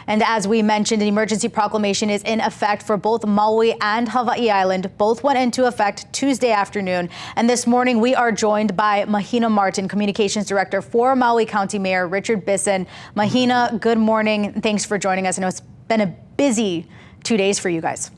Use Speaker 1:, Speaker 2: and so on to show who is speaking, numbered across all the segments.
Speaker 1: And as we mentioned, an emergency proclamation is in effect for both Maui and Hawaii Island. Both went into effect Tuesday afternoon. And this morning we are joined by Mahina Martin, Communications Director for Maui County Mayor Richard Bisson. Mahina, good morning. Thanks for joining us. I know it's been a busy 2 days for you guys.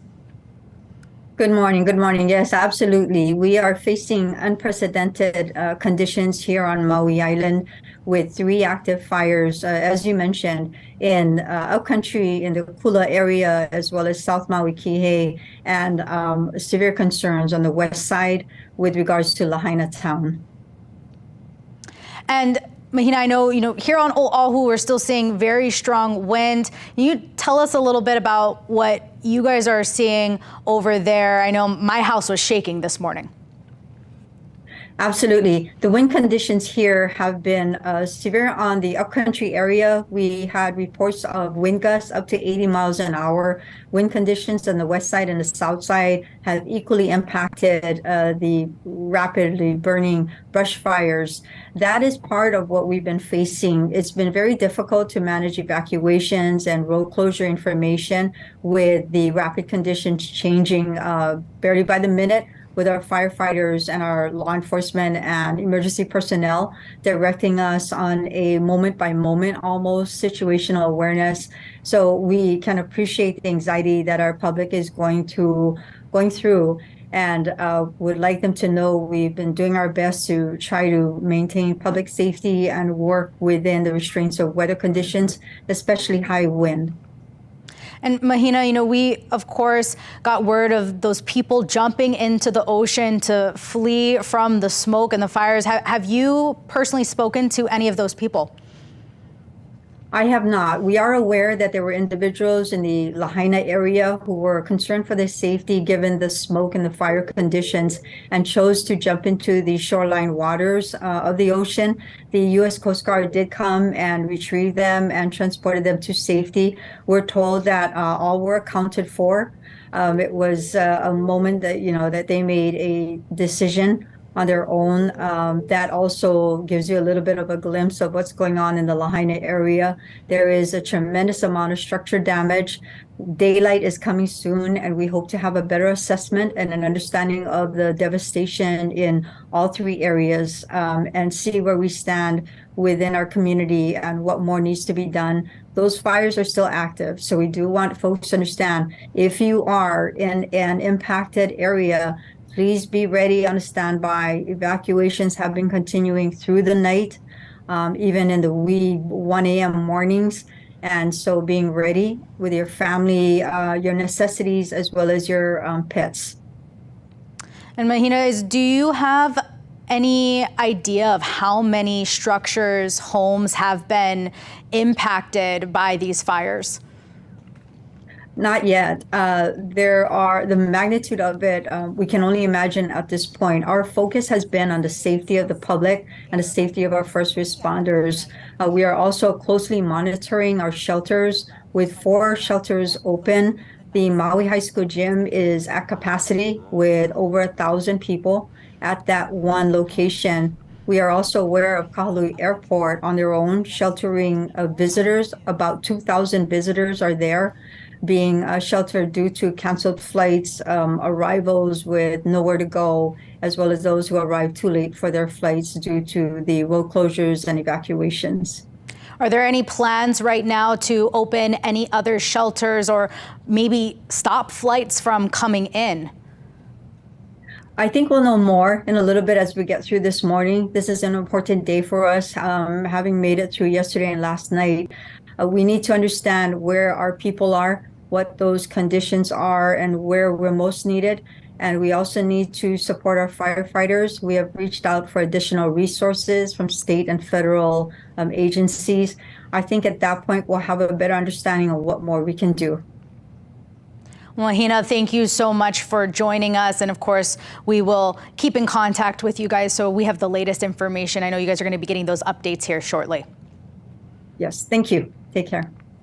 Speaker 2: Good morning. Good morning. Yes, absolutely. We are facing unprecedented conditions here on Maui Island with 3 active fires, as you mentioned, in Upcountry in the Kula area, as well as South Maui Kihei, and severe concerns on the west side with regards to Lahaina town.
Speaker 1: And Mahina, I know, here on Oahu, we're still seeing very strong wind. Can you tell us a little bit about what you guys are seeing over there? I know my house was shaking this morning.
Speaker 2: Absolutely. The wind conditions here have been severe on the upcountry area. We had reports of wind gusts up to 80 miles an hour. Wind conditions on the west side and the south side have equally impacted the rapidly burning brush fires. That is part of what we've been facing. It's been very difficult to manage evacuations and road closure information with the rapid conditions changing barely by the minute, with our firefighters and our law enforcement and emergency personnel directing us on a moment-by-moment, almost situational awareness. So we can appreciate the anxiety that our public is going through, and would like them to know we've been doing our best to try to maintain public safety and work within the restraints of weather conditions, especially high wind.
Speaker 1: And Mahina, we, of course, got word of those people jumping into the ocean to flee from the smoke and the fires. Have you personally spoken to any of those people?
Speaker 2: I have not. We are aware that there were individuals in the Lahaina area who were concerned for their safety given the smoke and the fire conditions and chose to jump into the shoreline waters of the ocean. The U.S. Coast Guard did come and retrieve them and transported them to safety. We're told that all were accounted for. It was a moment that, that they made a decision on their own. That also gives you a little bit of a glimpse of what's going on in the Lahaina area. There is a tremendous amount of structure damage. Daylight is coming soon, and we hope to have a better assessment and an understanding of the devastation in all 3 areas, and see where we stand within our community and what more needs to be done. Those fires are still active, so we do want folks to understand, if you are in an impacted area, please be ready on a standby. Evacuations have been continuing through the night, even in the wee 1 a.m. mornings. And so being ready with your family, your necessities, as well as your pets.
Speaker 1: And Mahina, do you have any idea of how many structures, homes have been impacted by these fires?
Speaker 2: Not yet. The magnitude of it, we can only imagine at this point. Our focus has been on the safety of the public and the safety of our first responders. We are also closely monitoring our shelters with 4 shelters open. The Maui High School gym is at capacity with over 1,000 people at that one location. We are also aware of Kahului Airport on their own sheltering visitors. About 2,000 visitors are there, being sheltered due to canceled flights, arrivals with nowhere to go, as well as those who arrived too late for their flights due to the road closures and evacuations.
Speaker 1: Are there any plans right now to open any other shelters or maybe stop flights from coming in?
Speaker 2: I think we'll know more in a little bit as we get through this morning. This is an important day for us, having made it through yesterday and last night. We need to understand where our people are, what those conditions are, and where we're most needed. And we also need to support our firefighters. We have reached out for additional resources from state and federal agencies. I think at that point, we'll have a better understanding of what more we can do.
Speaker 1: Well, Hina, thank you so much for joining us. And of course, we will keep in contact with you guys so we have the latest information. I know you guys are going to be getting those updates here shortly.
Speaker 2: Yes, thank you. Take care.